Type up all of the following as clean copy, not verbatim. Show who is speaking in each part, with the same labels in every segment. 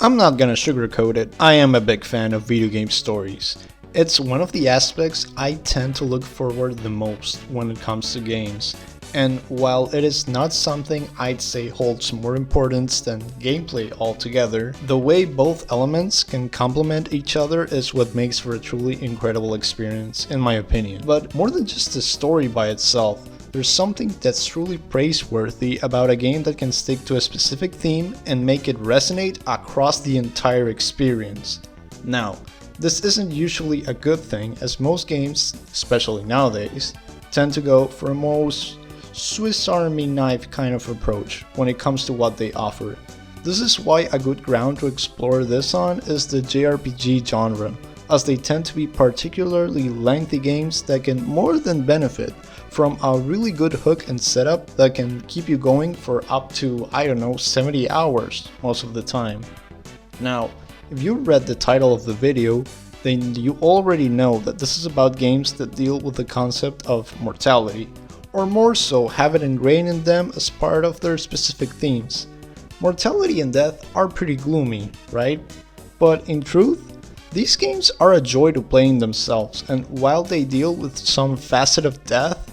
Speaker 1: I'm not gonna sugarcoat it, I am a big fan of video game stories. It's one of the aspects I tend to look forward the most when it comes to games. And while it is not something I'd say holds more importance than gameplay altogether, the way both elements can complement each other is what makes for a truly incredible experience, in my opinion. But more than just the story by itself, there's something that's truly praiseworthy about a game that can stick to a specific theme and make it resonate across the entire experience. Now, this isn't usually a good thing, as most games, especially nowadays, tend to go for a most Swiss Army knife kind of approach when it comes to what they offer. This is why a good ground to explore this on is the JRPG genre, as they tend to be particularly lengthy games that can more than benefit from a really good hook and setup that can keep you going for up to, 70 hours most of the time. Now, if you read the title of the video, then you already know that this is about games that deal with the concept of mortality, or more so have it ingrained in them as part of their specific themes. Mortality and death are pretty gloomy, right? But in truth, these games are a joy to play in themselves, and while they deal with some facet of death,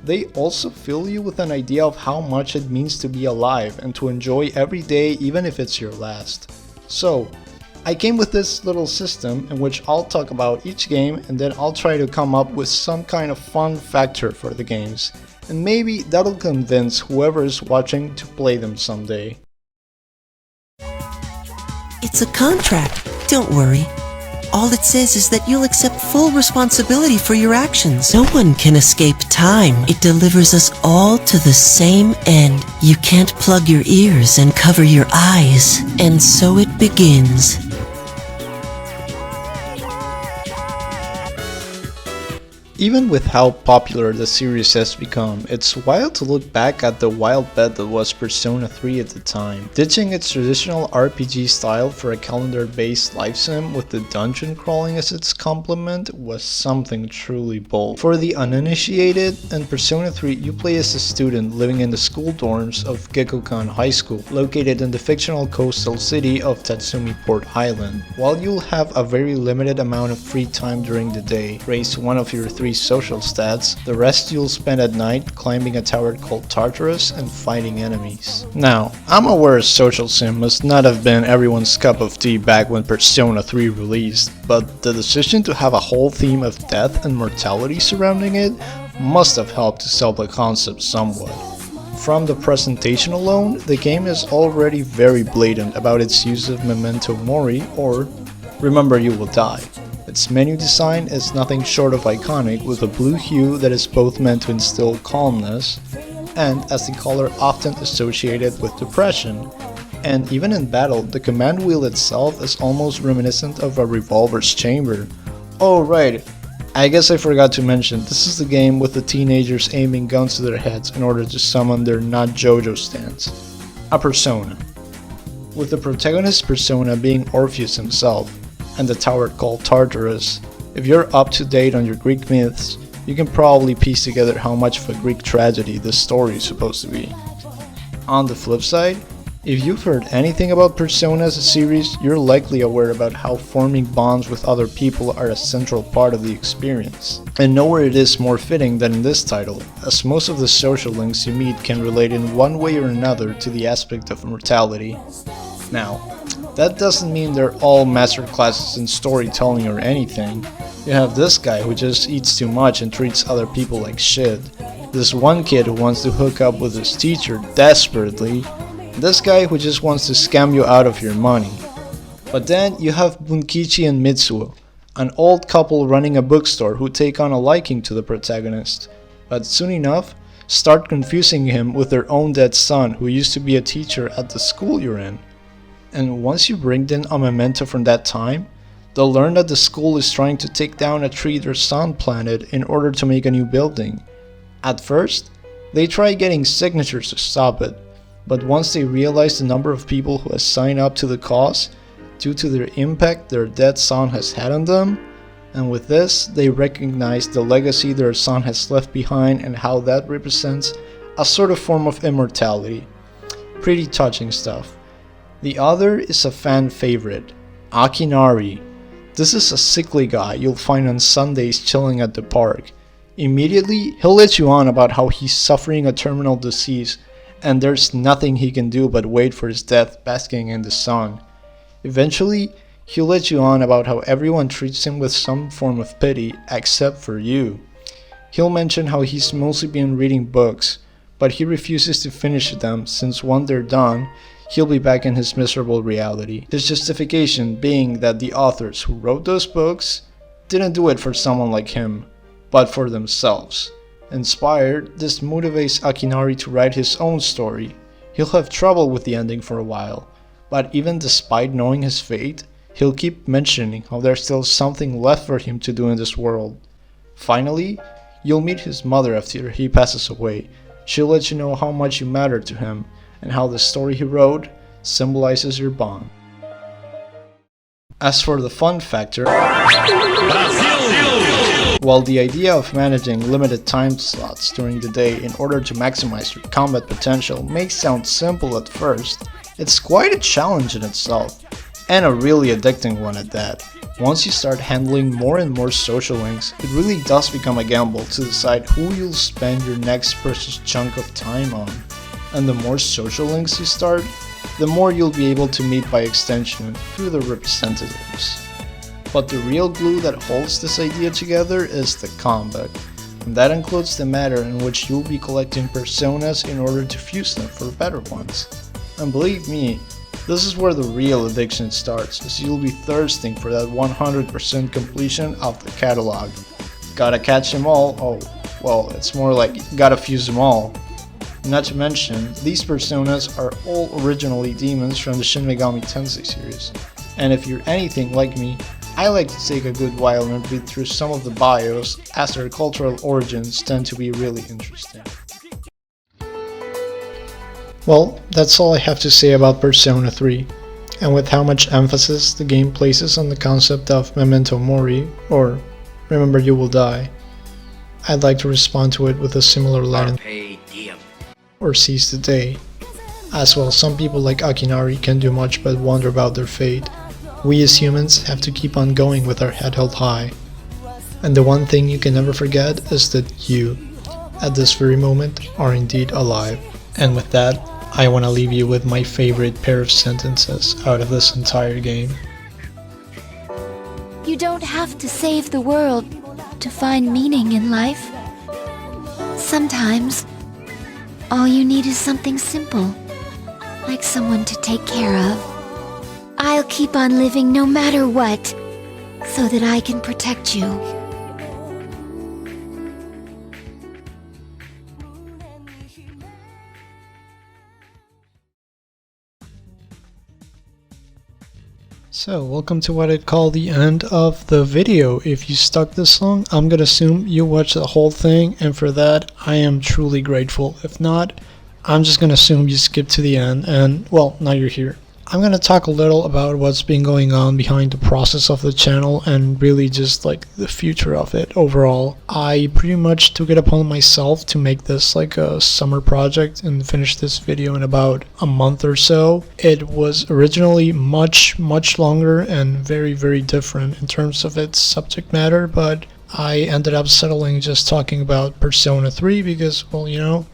Speaker 1: they also fill you with an idea of how much it means to be alive and to enjoy every day even if it's your last. So, I came with this little system in which I'll talk about each game and then I'll try to come up with some kind of fun factor for the games, and maybe that'll convince whoever is watching to play them someday.
Speaker 2: It's a contract, don't worry. All it says is that you'll accept full responsibility for your actions. No one can escape time. It delivers us all to the same end. You can't plug your ears and cover your eyes. And so it begins.
Speaker 1: Even with how popular the series has become, it's wild to look back at the wild bet that was Persona 3 at the time. Ditching its traditional RPG style for a calendar-based life sim with the dungeon crawling as its complement was something truly bold. For the uninitiated, in Persona 3 you play as a student living in the school dorms of Gekkoukan High School, located in the fictional coastal city of Tatsumi Port Island. While you'll have a very limited amount of free time during the day, raise one of your 3 social stats, the rest you'll spend at night climbing a tower called Tartarus and fighting enemies. Now, I'm aware social sim must not have been everyone's cup of tea back when Persona 3 released, but the decision to have a whole theme of death and mortality surrounding it must have helped to sell the concept somewhat. From the presentation alone, the game is already very blatant about its use of memento mori, or remember you will die. Its menu design is nothing short of iconic, with a blue hue that is both meant to instill calmness and as the color often associated with depression. And even in battle, the command wheel itself is almost reminiscent of a revolver's chamber. Oh right, I guess I forgot to mention, this is the game with the teenagers aiming guns to their heads in order to summon their not JoJo stance. A persona. With the protagonist's persona being Orpheus himself, and the tower called Tartarus. If you're up to date on your Greek myths, you can probably piece together how much of a Greek tragedy this story is supposed to be. On the flip side, if you've heard anything about Persona as a series, you're likely aware about how forming bonds with other people are a central part of the experience. And nowhere it is more fitting than in this title, as most of the social links you meet can relate in one way or another to the aspect of mortality. Now, that doesn't mean they're all masterclasses in storytelling or anything. You have this guy who just eats too much and treats other people like shit. This one kid who wants to hook up with his teacher desperately. This guy who just wants to scam you out of your money. But then you have Bunkichi and Mitsuo, an old couple running a bookstore who take on a liking to the protagonist, but soon enough start confusing him with their own dead son who used to be a teacher at the school you're in. And once you bring in a memento from that time, they'll learn that the school is trying to take down a tree their son planted in order to make a new building. At first, they try getting signatures to stop it, but once they realize the number of people who have signed up to the cause, due to their impact their dead son has had on them, and with this, they recognize the legacy their son has left behind and how that represents a sort of form of immortality. Pretty touching stuff. The other is a fan favorite, Akinari. This is a sickly guy you'll find on Sundays chilling at the park. Immediately, he'll let you on about how he's suffering a terminal disease and there's nothing he can do but wait for his death basking in the sun. Eventually, he'll let you on about how everyone treats him with some form of pity except for you. He'll mention how he's mostly been reading books, but he refuses to finish them since when they're done, he'll be back in his miserable reality. His justification being that the authors who wrote those books didn't do it for someone like him, but for themselves. Inspired, this motivates Akinari to write his own story. He'll have trouble with the ending for a while, but even despite knowing his fate, he'll keep mentioning how there's still something left for him to do in this world. Finally, you'll meet his mother after he passes away. She'll let you know how much you matter to him, and how the story he wrote symbolizes your bond. As for the fun factor, while the idea of managing limited time slots during the day in order to maximize your combat potential may sound simple at first, it's quite a challenge in itself, and a really addicting one at that. Once you start handling more and more social links, it really does become a gamble to decide who you'll spend your next precious chunk of time on. And the more social links you start, the more you'll be able to meet by extension through the representatives. But the real glue that holds this idea together is the combat, and that includes the matter in which you'll be collecting personas in order to fuse them for better ones. And believe me, this is where the real addiction starts, as you'll be thirsting for that 100% completion of the catalog. Gotta catch them all? Oh, well, it's more like gotta fuse them all. Not to mention, these personas are all originally demons from the Shin Megami Tensei series. And if you're anything like me, I like to take a good while and read through some of the bios, as their cultural origins tend to be really interesting. Well, that's all I have to say about Persona 3, and with how much emphasis the game places on the concept of Memento Mori, or Remember You Will Die, I'd like to respond to it with a similar line, or Seize the Day. As well, some people like Akinari can't do much but wonder about their fate. We as humans have to keep on going with our head held high. And the one thing you can never forget is that you, at this very moment, are indeed alive. And with that, I want to leave you with my favorite pair of sentences out of this entire game.
Speaker 3: You don't have to save the world to find meaning in life. Sometimes, all you need is something simple, like someone to take care of. I'll keep on living no matter what, so that I can protect you.
Speaker 1: So, welcome to what I'd call the end of the video. If you stuck this long, I'm gonna assume you watched the whole thing, and for that, I am truly grateful. If not, I'm just gonna assume you skipped to the end, and well, now you're here. I'm gonna talk a little about what's been going on behind the process of the channel and really just like the future of it overall. I pretty much took it upon myself to make this like a summer project and finish this video in about a month or so. It was originally much longer and very different in terms of its subject matter, but I ended up settling just talking about Persona 3 because, well, you know,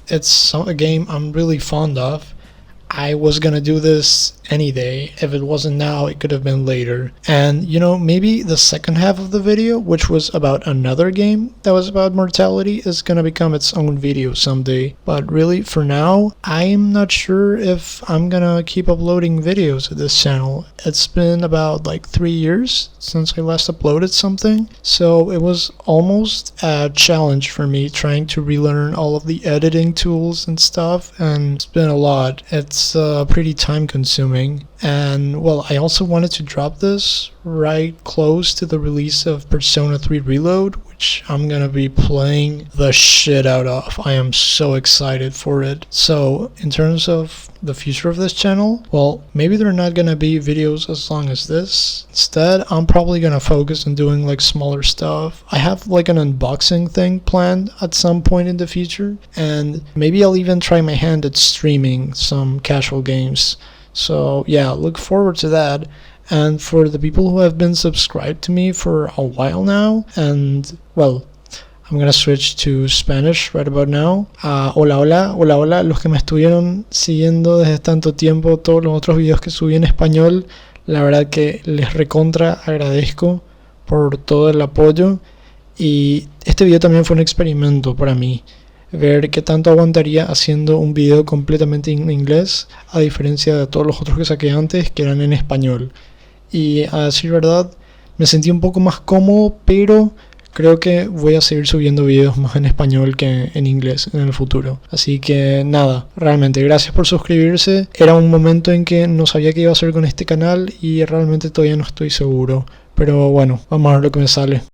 Speaker 1: it's a game I'm really fond of. I was gonna do this any day. If it wasn't now, it could have been later. And you know, maybe the second half of the video, which was about another game that was about mortality, is gonna become its own video someday. But really, for now, I'm not sure if I'm gonna keep uploading videos to this channel. It's been about like 3 years since I last uploaded something, so it was almost a challenge for me trying to relearn all of the editing tools and stuff, and it's been a lot. It's pretty time consuming, and well, I also wanted to drop this right close to the release of Persona 3 Reload, which I'm gonna be playing the shit out of. I am so excited for it. So in terms of the future of this channel, well, maybe they're not gonna be videos as long as this. Instead, I'm probably gonna focus on doing like smaller stuff. I have like an unboxing thing planned at some point in the future, and maybe I'll even try my hand at streaming some casual games. So yeah, look forward to that. And for the people who have been subscribed to me for a while now, and well, I'm gonna switch to Spanish right about now. Hola, hola, hola, hola, los que me estuvieron siguiendo desde tanto tiempo, todos los otros videos que subí en español, la verdad que les recontra agradezco por todo el apoyo. Y este video también fue un experimento para mí, ver qué tanto aguantaría haciendo un video completamente en inglés, a diferencia de todos los otros que saqué antes, que eran en español. Y a decir verdad, me sentí un poco más cómodo, pero creo que voy a seguir subiendo videos más en español que en inglés en el futuro. Así que nada, realmente gracias por suscribirse. Era un momento en que no sabía qué iba a hacer con este canal y realmente todavía no estoy seguro. Pero bueno, vamos a ver lo que me sale.